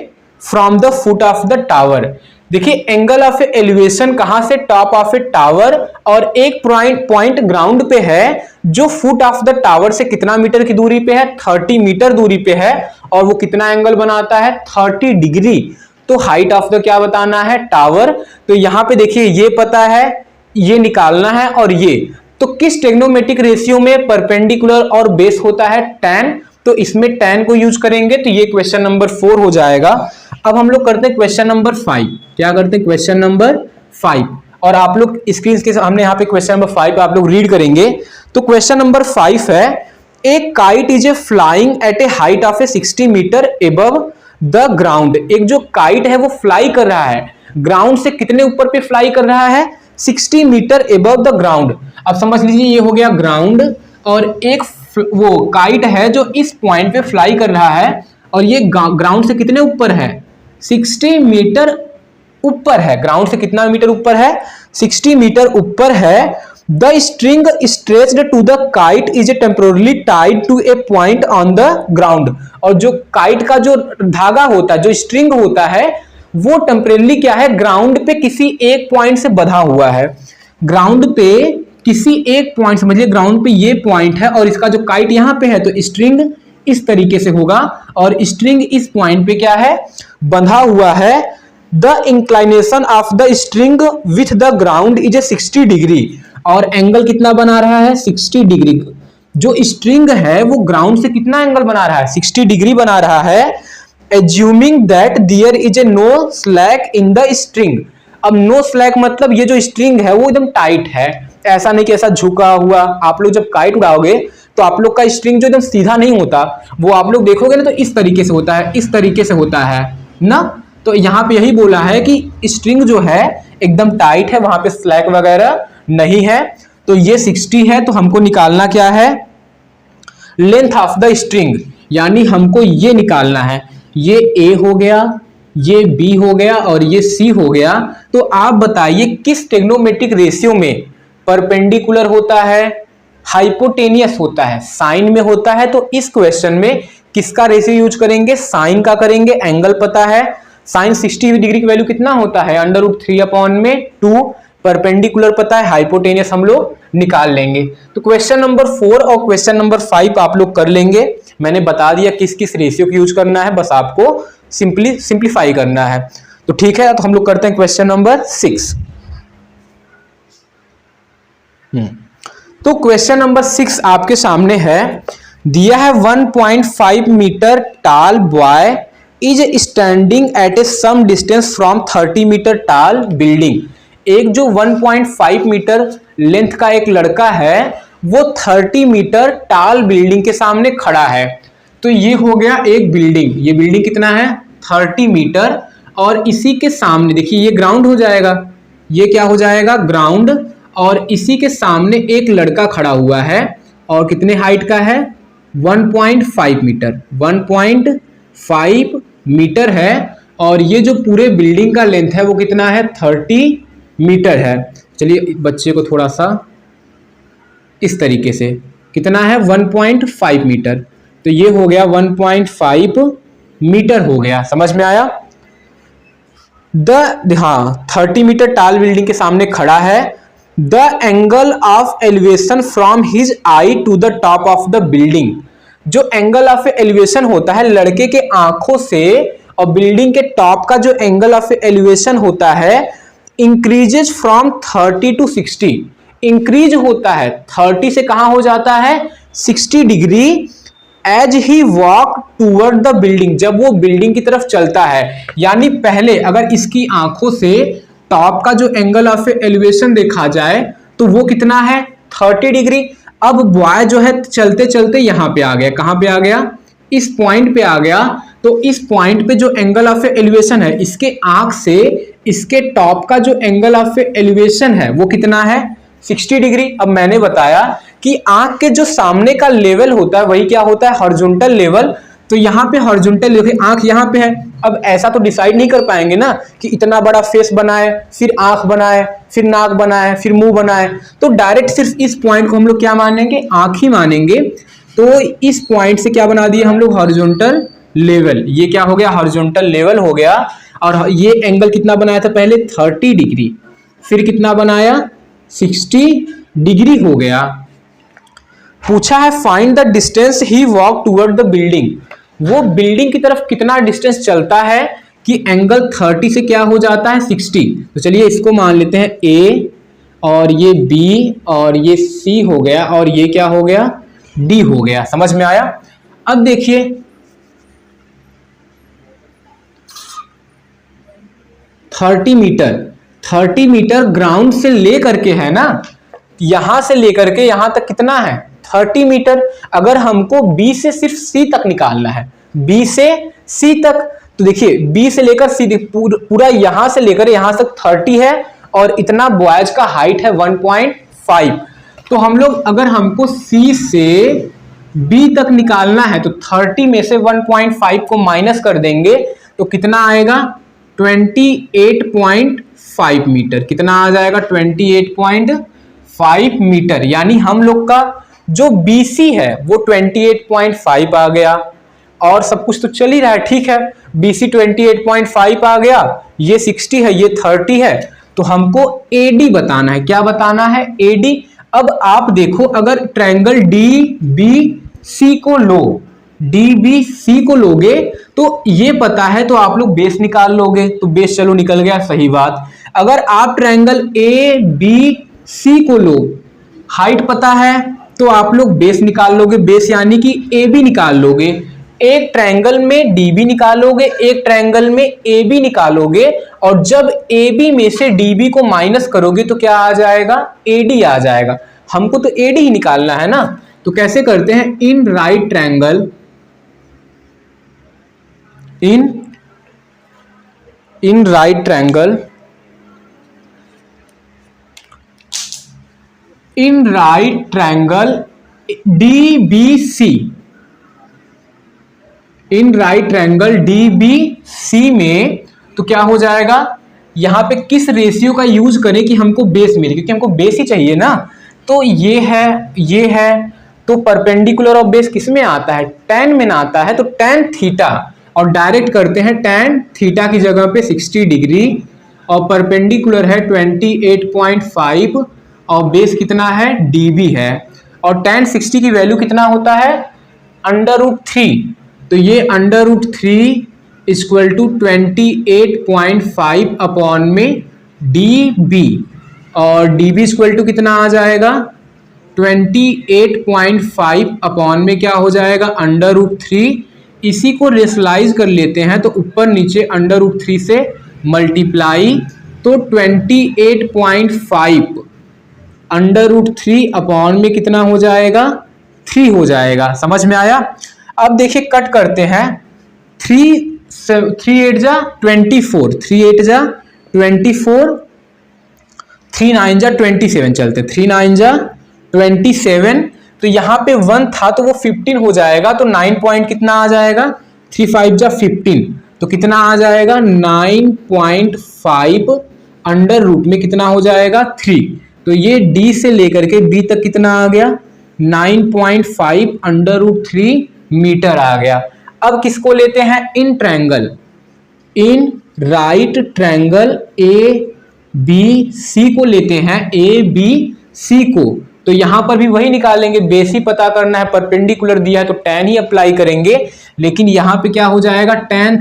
from the foot of the tower. देखिए एंगल ऑफ एलिवेशन कहां से? टॉप ऑफ ए टावर, और एक point ground पे है जो foot of the tower से कितना मीटर की दूरी पे है? 30 मीटर दूरी पे है। और वो कितना एंगल बनाता है? 30 डिग्री। तो हाइट ऑफ द क्या बताना है? टावर। तो यहां पे देखिए ये पता है, ये निकालना है, और ये तो किस ट्रिग्नोमेट्रिक रेशियो में परपेंडिकुलर और बेस होता है? tan। तो इसमें tan को यूज करेंगे। तो ये क्वेश्चन नंबर 4 हो जाएगा। अब हम लोग करते हैं क्वेश्चन नंबर 5। क्या करते हैं? Question number 5। और आप लोग स्क्रीन के सामने यहाँ पे क्वेश्चन नंबर 5 आप लोग रीड करेंगे। तो क्वेश्चन नंबर 5 है, एक kite is a flying at a height of a 60 metre above the ground. एक जो काइट है वो फ्लाई कर रहा है, ग्राउंड से कितने ऊपर पे फ्लाई कर रहा है? 60 मीटर एबव द ग्राउंड। अब समझ लीजिए ये हो गया ग्राउंड, और एक वो काइट है जो इस पॉइंट पे फ्लाई कर रहा है, और ये ग्राउंड से कितने ऊपर है? 60 मीटर ऊपर है। ग्राउंड से कितना मीटर ऊपर है? 60 मीटर ऊपर है। The string stretched to the kite is a temporarily tied to a point on the ground. और जो काइट का जो धागा होता है, जो स्ट्रिंग होता है, वो टेम्परेली क्या है? ग्राउंड पे किसी एक पॉइंट से बंधा हुआ है। ग्राउंड पे किसी एक पॉइंट, समझिए ग्राउंड पे ये पॉइंट है और इसका जो काइट यहां पे है, तो स्ट्रिंग इस तरीके से होगा और स्ट्रिंग इस पॉइंट पे क्या है? बंधा हुआ है। The inclination of the string with the ground is a 60 degree. और एंगल कितना बना रहा है? 60 डिग्री। जो स्ट्रिंग है वो ग्राउंड से कितना एंगल बना रहा है? 60 डिग्री बना रहा है। Assuming that there is a no slack in the string. अब नो स्लैक मतलब ये जो स्ट्रिंग है वो एकदम टाइट है, ऐसा नहीं कि ऐसा झुका हुआ। आप लोग जब काइट उड़ाओगे तो आप लोग का स्ट्रिंग जो एकदम सीधा नहीं होता, वो आप लोग देखोगे ना तो इस तरीके से होता है, इस तरीके से होता है ना। तो यहाँ पे यही बोला है कि स्ट्रिंग जो है एकदम टाइट है, वहां पे स्लैक वगैरह नहीं है। तो ये 60 है। तो हमको निकालना क्या है? लेंथ ऑफ द स्ट्रिंग, यानी हमको ये निकालना है। ये ए हो गया, ये बी हो गया और ये सी हो गया। तो आप बताइए किस ट्रिग्नोमेट्रिक रेशियो में परपेंडिकुलर होता है, हाइपोटेनियस होता है, साइन में होता है। तो इस क्वेश्चन में किसका रेशियो यूज करेंगे? साइन का करेंगे। एंगल पता है, साइन 60 डिग्री की वैल्यू कितना होता है? √3/2। परपेंडिकुलर पता है, हाइपोटेनियस हम लोग निकाल लेंगे। तो क्वेश्चन नंबर 4 और क्वेश्चन नंबर 5 आप लोग कर लेंगे। मैंने बता दिया किस किस रेशियो को यूज करना है, बस आपको सिंप्लीफाई करना है। तो ठीक है, तो हम लोग करते हैं क्वेश्चन नंबर 6। तो क्वेश्चन नंबर 6 आपके सामने है, दिया है 1.5 metre tall boy is standing at a some distance from 30 metre tall building. एक जो 1.5 मीटर लेंथ का एक लड़का है वो 30 मीटर टाल बिल्डिंग के सामने खड़ा है। तो ये हो गया एक बिल्डिंग, ये बिल्डिंग कितना है? 30 मीटर। और इसी के सामने देखिए ये ग्राउंड हो जाएगा, ये क्या हो जाएगा? ग्राउंड। और इसी के सामने एक लड़का खड़ा हुआ है और कितने हाइट का है 1.5 मीटर 1.5 मीटर है। और ये जो पूरे बिल्डिंग का लेंथ है वो कितना है 30 मीटर है। चलिए बच्चे को थोड़ा सा इस तरीके से, कितना है 1.5 मीटर, तो ये हो गया 1.5 मीटर हो गया। समझ में आया। हाँ 30 मीटर टाल बिल्डिंग के सामने खड़ा है। The angle of elevation from his eye to the top of the building, जो एंगल ऑफ एलिवेशन होता है लड़के के आंखों से और बिल्डिंग के टॉप का जो एंगल ऑफ एलिवेशन होता है इंक्रीजेज फ्रॉम 30 to 60, इंक्रीज होता है 30 से कहां हो जाता है 60 degree as he walk toward the building, जब वो बिल्डिंग की तरफ चलता है। यानी पहले अगर इसकी आंखों से टॉप का जो एंगल ऑफ एलिवेशन देखा जाए तो वो कितना है 30 डिग्री। अब बॉय जो है चलते चलते यहां पे आ गया, कहां पे आ गया इस पॉइंट पे आ गया। तो इस पॉइंट पे जो एंगल ऑफ एलिवेशन है इसके आंख से इसके टॉप का जो एंगल ऑफ एलिवेशन है वो कितना है 60 डिग्री। अब मैंने बताया कि आंख के जो सामने का लेवल होता है वही क्या होता है हॉरिजॉन्टल लेवल। तो यहाँ पे हॉरिजॉन्टल लेवल आंख यहाँ पे है। अब ऐसा तो डिसाइड नहीं कर पाएंगे ना कि इतना बड़ा फेस बनाए फिर आंख बनाए फिर नाक बनाए फिर मुंह बनाए, तो डायरेक्ट सिर्फ इस पॉइंट को हम लोग क्या मानेंगे आंख ही मानेंगे। तो इस पॉइंट से क्या बना दिए हम लोग हॉरिजॉन्टल लेवल, ये क्या हो गया हॉरिजॉन्टल लेवल हो गया। और ये एंगल कितना बनाया था पहले 30 डिग्री, फिर कितना बनाया 60 डिग्री हो गया। पूछा है find the distance he walk toward the building, वो बिल्डिंग की तरफ कितना डिस्टेंस चलता है कि एंगल 30 से क्या हो जाता है 60। तो चलिए इसको मान लेते हैं A और ये B और ये C हो गया और ये क्या हो गया D हो गया। समझ में आया। अब देखिए 30 मीटर ग्राउंड से लेकर के है ना, यहां से लेकर के यहां तक कितना है 30 मीटर। अगर हमको B से सिर्फ C तक निकालना है, B से C तक, तो देखिए B से लेकर C पूरा यहां से लेकर यहां तक 30 है और इतना बॉयज का हाइट है 1.5। तो हम लोग अगर हमको C से B तक निकालना है तो 30 में से 1.5 को माइनस कर देंगे तो कितना आएगा 28.5 मीटर। कितना आ जाएगा 28.5 मीटर। यानी हम लोग का जो BC है वो 28.5 आ गया और सब कुछ तो चल ही रहा है, ठीक है। BC 28.5 आ गया, ये 60 है, ये 30 है। तो हमको AD बताना है। क्या बताना है AD। अब आप देखो अगर ट्रायंगल DBC को लो, DBC को लोगे तो ये पता है तो आप लोग बेस निकाल लोगे, तो बेस चलो निकल गया, सही बात। अगर आप ट्रायंगल ABC को लो, हाइट पता है तो आप लोग बेस निकाल लोगे, बेस यानी कि AB निकाल लोगे। एक ट्रायंगल में DB निकालोगे, एक ट्रायंगल में AB निकालोगे और जब AB में से DB को माइनस करोगे तो क्या आ जाएगा AD आ जाएगा। हमको तो AD ही निकालना है ना। तो कैसे करते हैं in right triangle, in right triangle, in right triangle DBC, in right triangle DBC में तो क्या हो जाएगा, यहां पे किस रेशियो का यूज करें कि हमको बेस मिले, क्योंकि हमको बेस ही चाहिए ना। तो ये है तो परपेंडिकुलर ऑफ बेस किस में आता है tan में ना आता है, तो tan थीटा, और डायरेक्ट करते हैं tan थीटा की जगह पे 60 डिग्री और परपेंडिकुलर है 28.5 और बेस कितना है DB है। और tan 60 की वैल्यू कितना होता है √3, तो ये √3 इक्वल टू 28.5 अपॉन में DB और DB इक्वल टू कितना आ जाएगा 28.5 अपॉन में क्या हो जाएगा √3। इसी को रेशनलाइज कर लेते हैं तो ऊपर नीचे √3 से मल्टीप्लाई, तो 28.5 √3 अपॉन में कितना हो जाएगा 3 हो जाएगा। समझ में आया। अब देखिए कट करते हैं, 3 8 जा 24, 3 8 जा 24, 3 9 जा 27 चलते, 3 9 जा 27, तो यहाँ पे 1 था तो वो 15 हो जाएगा, तो 9 पॉइंट कितना आ जाएगा, 3 5 जा 15, तो कितना आ जाएगा 9.5 अंडर रूट में कितना हो जाएगा 3। तो ये डी से लेकर के बी तक कितना आ गया 9.5 अंडर रूट 3 मीटर आ गया। अब किसको लेते हैं, in triangle, in right triangle A B C को लेते हैं, ए बी सी को। तो यहां पर भी वही निकालेंगे, बेस ही पता करना है, परपेंडिकुलर दिया है तो tan ही अप्लाई करेंगे, लेकिन यहां पे क्या हो जाएगा tan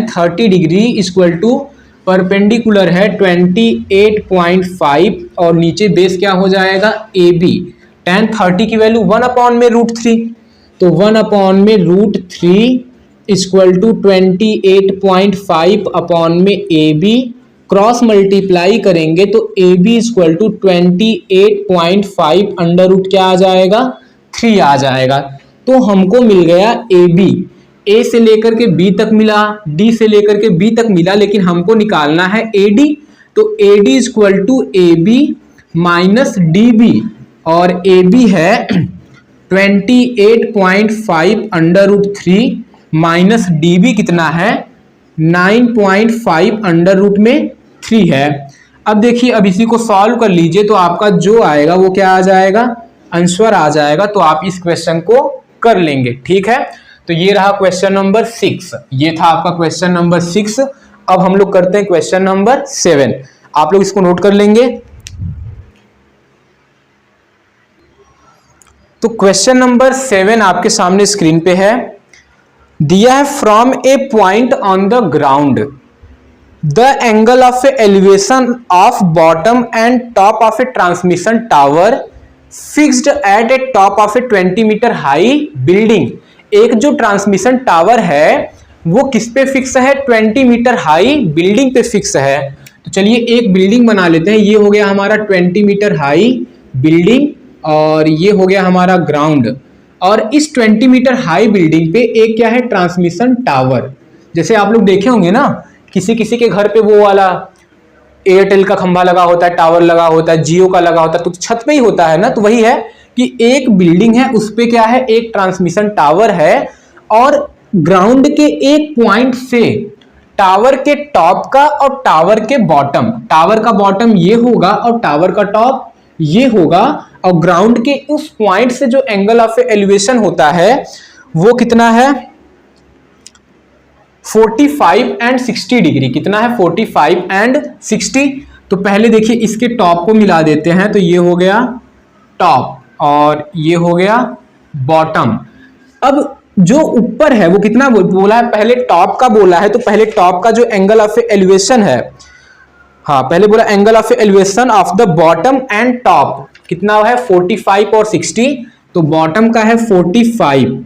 30 degree equal to perpendicular है 28.5 और नीचे बेस क्या हो जाएगा ए बी। tan 30 की वैल्यू 1/√3, तो 1/√3 इक्वल टू 28.5 अपॉन में ए बी, क्रॉस मल्टीप्लाई करेंगे तो A B equal to 28.5 under root क्या आ जाएगा 3 आ जाएगा। तो हमको मिल गया ए बी, ए से लेकर के बी तक मिला, डी से लेकर के बी तक मिला, लेकिन हमको निकालना है ए डी, तो A D equal to A B minus D B, और ए बी है 28.5 under root 3 minus D B कितना है 9.5 अंडर रूट में 3 है। अब देखिए, अब इसी को सॉल्व कर लीजिए तो आपका जो आएगा वो क्या आ जाएगा, आंसर आ जाएगा। तो आप इस क्वेश्चन को कर लेंगे, ठीक है। तो ये रहा क्वेश्चन नंबर 6, ये था आपका क्वेश्चन नंबर 6। अब हम लोग करते हैं क्वेश्चन नंबर 7, आप लोग इसको नोट कर लेंगे। तो क्वेश्चन नंबर 7 आपके सामने स्क्रीन पे है, दिया है from a point on the ground the angle of a elevation of bottom and top of a transmission tower fixed at a top of a 20 metre high building. एक जो transmission tower है वो किस पे फिक्स है, 20 metre high building पे fix है। तो चलिए एक बिल्डिंग बना लेते हैं, ये हो गया हमारा 20 मीटर हाई बिल्डिंग और ये हो गया हमारा ग्राउंड, और इस 20 मीटर हाई बिल्डिंग पे एक क्या है, ट्रांसमिशन टावर। जैसे आप लोग देखे होंगे ना, किसी किसी के घर पे वो वाला एयरटेल का खंभा लगा होता है, टावर लगा होता है, जियो का लगा होता है, तो छत पे ही होता है ना। तो वही है कि एक बिल्डिंग है, उस पे क्या है, एक ट्रांसमिशन टावर है, और ग्राउंड के एक पॉइंट से टावर के टॉप का और टावर के बॉटम, टावर का बॉटम ये होगा और टावर का टॉप ये होगा, और ग्राउंड के उस पॉइंट से जो एंगल ऑफ एलिवेशन होता है वो कितना है 45 एंड 60 डिग्री। कितना है 45 एंड 60। तो पहले देखिए इसके टॉप को मिला देते हैं, तो ये हो गया टॉप और ये हो गया बॉटम। अब जो ऊपर है वो कितना बोला है, पहले टॉप का बोला है, तो पहले टॉप का जो एंगल ऑफ एलिवेशन है, हाँ पहले बोला angle of elevation of the bottom and top कितना है 45 और 60। तो बॉटम का है 45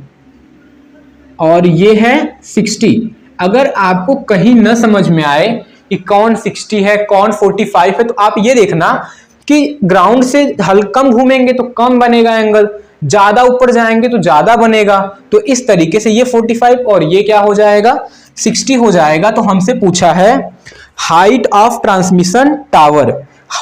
और ये है 60। अगर आपको कहीं न समझ में आए कि कौन 60 है कौन 45 है, तो आप ये देखना कि ग्राउंड से हल्का कम घूमेंगे तो कम बनेगा एंगल, ज्यादा ऊपर जाएंगे तो ज्यादा बनेगा। तो इस तरीके से ये 45 और ये क्या हो जाएगा 60 हो जाएगा। तो हमसे पूछा है height of transmission tower,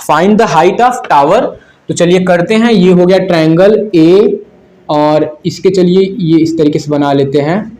find the height of tower. तो चलिए करते हैं, ये हो गया ट्रायंगल ए और इसके चलिए ये इस तरीके से बना लेते हैं,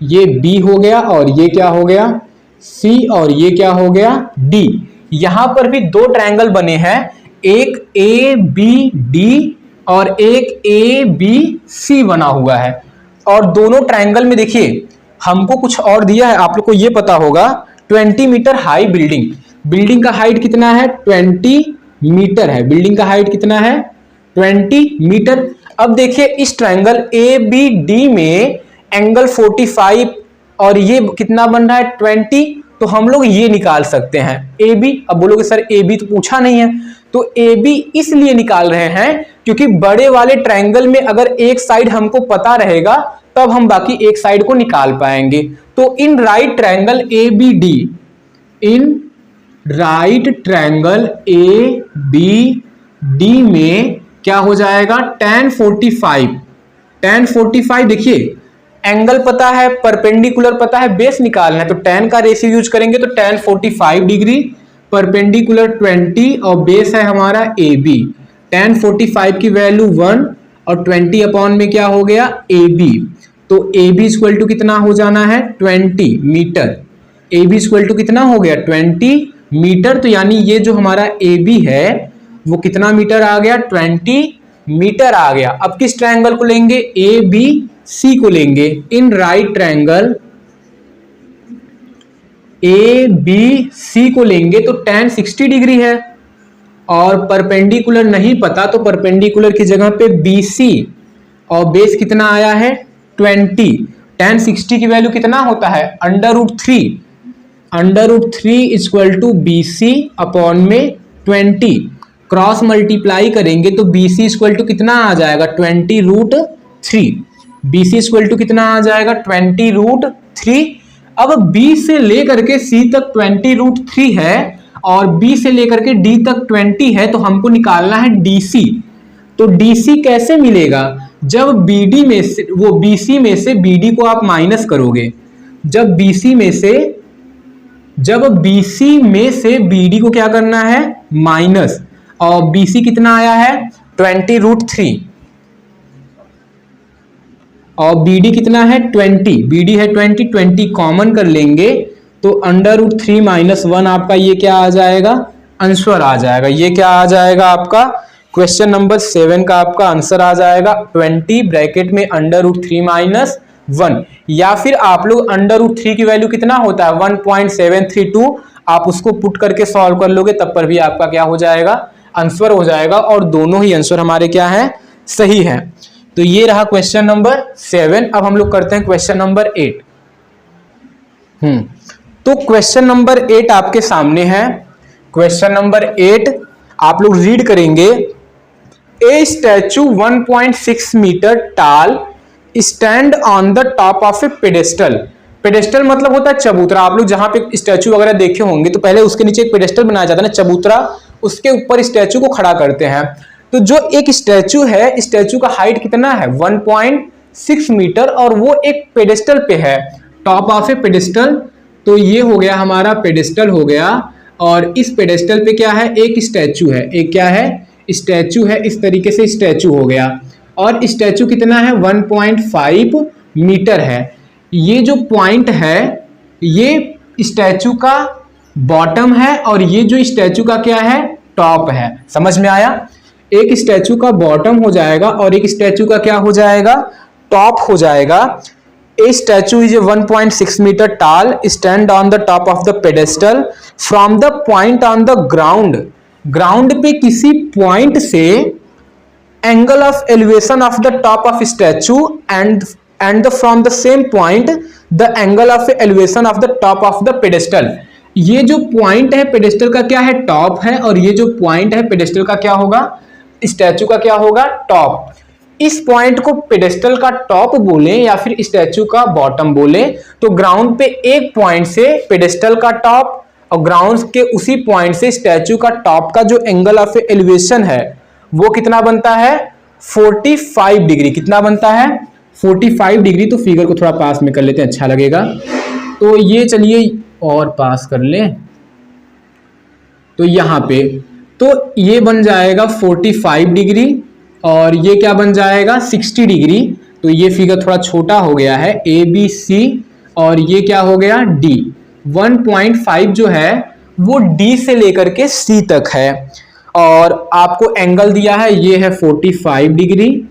ये बी हो गया और ये क्या हो गया सी और ये क्या हो गया डी। यहां पर भी दो ट्रायंगल बने हैं, एक ए बी डी और एक ए बी सी बना हुआ है, और दोनों ट्रायंगल में देखिए हमको कुछ और दिया है, आप लोग को ये पता होगा 20 मीटर हाई बिल्डिंग, बिल्डिंग का हाइट कितना है 20 मीटर है, बिल्डिंग का हाइट कितना है 20 मीटर। अब देखिए इस ट्रायंगल ए बी डी में एंगल 45 और ये कितना बन रहा है 20, तो हम लोग ये निकाल सकते हैं ए बी। अब बोलोगे सर ए बी तो पूछा नहीं है, तो ए बी इसलिए निकाल रहे हैं क्योंकि बड़े वाले ट्रायंगल में अगर एक साइड हमको पता रहेगा तब हम बाकी एक साइड को निकाल पाएंगे। तो in right triangle A B D, in right triangle A B D में क्या हो जाएगा tan 45, tan 45 देखिए एंगल पता है, परपेंडिकुलर पता है, बेस निकालना है, तो tan का रेशियो यूज करेंगे तो tan 45 डिग्री परपेंडिकुलर 20 और बेस है हमारा ए बी। tan 45 की वैल्यू 1 और 20 अपॉन में क्या हो गया ए बी। तो ए बी इक्वल टू कितना हो जाना है 20 metre. A B equal to कितना हो गया 20 मीटर। तो यानी ये जो हमारा ए बी है वो कितना मीटर आ गया 20 मीटर आ गया। अब किस ट्रायंगल को लेंगे ए बी सी को लेंगे। In right triangle A B C को लेंगे तो tan 60 डिग्री है और परपेंडिकुलर नहीं पता तो परपेंडिकुलर की जगह पे बी सी और बेस कितना आया है 20। tan 60 की वैल्यू कितना होता है √3। √3 equal to B C upon में 20। क्रॉस मल्टीप्लाई करेंगे तो बी सी इक्वल टू कितना आ जाएगा 20√3। बी सी इक्वल टू कितना आ जाएगा 20√3। अब B से लेकर के C तक 20√3 है और B से लेकर के D तक 20 है, तो हमको निकालना है DC। तो DC कैसे मिलेगा जब BD में से वो BC में से BD को आप माइनस करोगे। जब BC में से BD को क्या करना है माइनस, और BC कितना आया है 20√3 और BD कितना है 20। BD है 20 कॉमन कर लेंगे तो √3 - 1 आपका ये क्या आ जाएगा आंसर आ जाएगा। ये क्या आ जाएगा आपका क्वेश्चन नंबर 7 का आपका आंसर आ जाएगा 20 ब्रैकेट में √3 - 1। या फिर आप लोग √3 की वैल्यू कितना होता है 1.732, आप उसको पुट करके सॉल्व कर लोगे तब पर भी आपका क्या हो जाएगा आंसर हो जाएगा। और दोनों ही आंसर हमारे क्या है सही है। तो ये रहा क्वेश्चन नंबर 7। अब हम लोग करते हैं क्वेश्चन नंबर 8। तो क्वेश्चन नंबर 8 आपके सामने है। क्वेश्चन नंबर 8 आप लोग रीड करेंगे। ए स्टैचू 1.6 मीटर टाल stand on the top of A pedestal. Pedestal मतलब होता है चबूतरा। आप लोग जहां पे स्टैचू वगैरह देखे होंगे तो पहले उसके नीचे एक पेडेस्टल बनाया जाता है ना चबूतरा, उसके ऊपर स्टैचू को खड़ा करते हैं। तो जो एक स्टैचू है, स्टैचू का हाइट कितना है 1.6 मीटर और वो एक पेडेस्टल पे है, टॉप ऑफ ए पेडेस्टल। तो ये हो गया हमारा पेडेस्टल हो गया और इस पेडेस्टल पे क्या है एक स्टैचू है। एक क्या है स्टैचू है, इस तरीके से स्टैचू हो गया और स्टैचू कितना है 1.5 मीटर है। ये जो पॉइंट है ये स्टैचू का बॉटम है और ये जो स्टैचू का क्या है टॉप है। समझ में आया। एक स्टैचू का बॉटम हो जाएगा और एक स्टैचू का क्या हो जाएगा टॉप हो जाएगा। ए स्टैचू इज 1.6 मीटर टाल stand on the top of the pedestal from the point on the ground. Ground पे किसी पॉइंट से angle of elevation of the top of statute and from the same point the angle of elevation of the top of the pedestal. ये जो point है pedestal का क्या है top है और ये जो पॉइंट है पेडेस्टल का क्या होगा स्टैचू का क्या होगा टॉप। इस पॉइंट को पेडेस्टल का टॉप बोले या फिर स्टैचू का बॉटम बोले तो ग्राउंड पे एक पॉइंट से पेडेस्टल का टॉप और ग्राउंड के उसी पॉइंट से स्टैचू का टॉप का जो एंगल ऑफ एलिवेशन है वो कितना बनता है 45 डिग्री। कितना बनता है 45 डिग्री। तो फिगर को थोड़ा पास में कर लेते हैं अच्छा लगेगा। तो ये चलिए और पास कर लें तो यहां पे तो ये बन जाएगा 45 डिग्री और ये क्या बन जाएगा 60 डिग्री। तो ये फिगर थोड़ा छोटा हो गया है ए बी सी और ये क्या हो गया डी। 1.5 जो है वो डी से लेकर के सी तक है और आपको एंगल दिया है ये है 45 डिग्री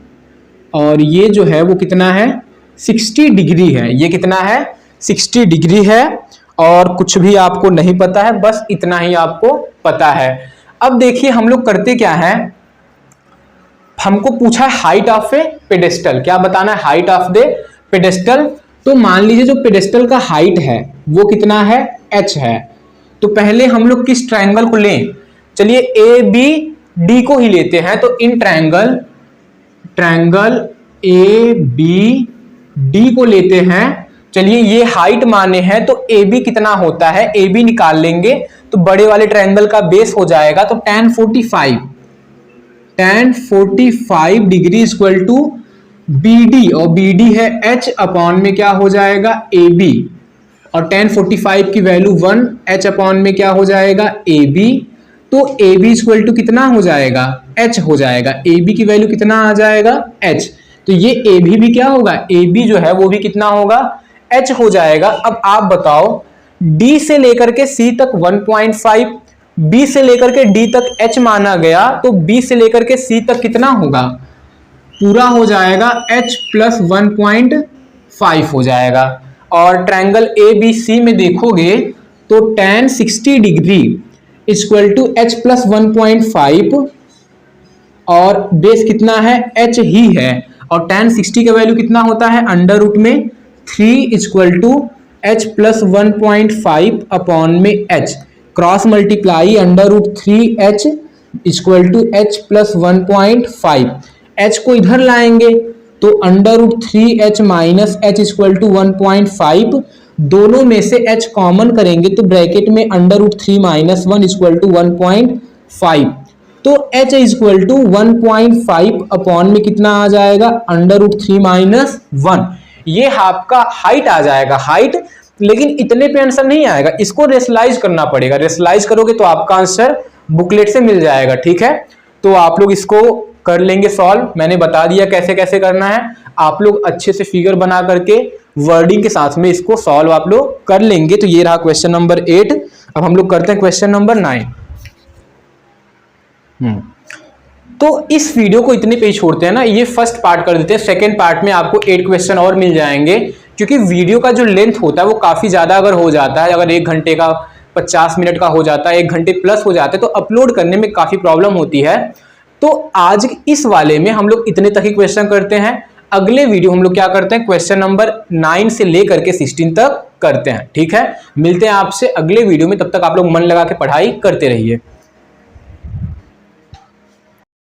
और ये जो है वो कितना है 60 डिग्री है। ये कितना है 60 डिग्री है और कुछ भी आपको नहीं पता है, बस इतना ही आपको पता है। अब देखिए हम लोग करते क्या है, हमको पूछा है हाइट ऑफ ए पेडेस्टल। क्या बताना है हाइट ऑफ द पेडेस्टल। तो मान लीजिए जो पेडेस्टल का हाइट है वो कितना है h है। तो पहले हम लोग किस ट्रायंगल को लें, चलिए ए बी डी को ही लेते हैं। तो in triangle A B D को लेते हैं। चलिए ये हाइट माने हैं तो ए बी कितना होता है ए बी निकाल लेंगे तो बड़े वाले ट्रायंगल का बेस हो जाएगा। तो tan 45 degree equal to B D और बी डी है h अपॉन में क्या हो जाएगा ए बी और tan 45 की वैल्यू 1 h अपॉन में क्या हो जाएगा ए बी। तो ए बी इक्वल टू कितना हो जाएगा h हो जाएगा। ए बी की वैल्यू कितना आ जाएगा h। तो ये ए भी क्या होगा ए बी जो है वो भी कितना होगा h हो जाएगा। अब आप बताओ d से लेकर के c तक 1.5, b से लेकर के d तक h माना गया तो b से लेकर के c तक कितना होगा पूरा हो जाएगा h प्लस 1.5 हो जाएगा। और ट्रायंगल ए बी सी में देखोगे तो tan 60 degree equal to h plus 1.5 और बेस कितना है h ही है। और tan 60 का वैल्यू कितना होता है अंडर रूट में 3 equal to h plus 1.5 upon में h, cross multiply under root 3h equal to h plus 1.5। h को इधर लाएंगे तो under root 3h minus h equal to 1.5, दोनों में से h कॉमन करेंगे तो ब्रैकेट में under root 3 minus 1 equal to 1.5। तो h इक्वल टू 1.5 अपॉन में कितना आ जाएगा अंडर रूट 3 माइनस 1। ये आपका हाइट आ जाएगा हाइट, लेकिन इतने पे आंसर नहीं आएगा, इसको रेशलाइज करना पड़ेगा। रेशलाइज करोगे तो आपका आंसर बुकलेट से मिल जाएगा। ठीक है, तो आप लोग इसको कर लेंगे सॉल्व। मैंने बता दिया कैसे कैसे करना है, आप लोग अच्छे से फिगर बना करके वर्डिंग के साथ में इसको सॉल्व आप लोग कर लेंगे। तो ये रहा क्वेश्चन नंबर 8। अब हम लोग करते हैं क्वेश्चन नंबर 9। तो इस वीडियो को इतने पे ही छोड़ते हैं ना, ये फर्स्ट पार्ट कर देते हैं। सेकेंड पार्ट में आपको 8 क्वेश्चन और मिल जाएंगे, क्योंकि वीडियो का जो लेंथ होता है वो काफी ज्यादा अगर हो जाता है, अगर 1 घंटे का 50 मिनट का हो जाता है, 1 घंटे प्लस हो जाता है, तो अपलोड करने में काफी प्रॉब्लम होती है। तो आज इस वाले में हम लोग इतने तक ही क्वेश्चन करते हैं। अगले वीडियो हम लोग क्या करते हैं क्वेश्चन नंबर 9 से लेकर के 16 तक करते हैं। ठीक है, मिलते हैं आपसे अगले वीडियो में, तब तक आप लोग मन लगा के पढ़ाई करते रहिए।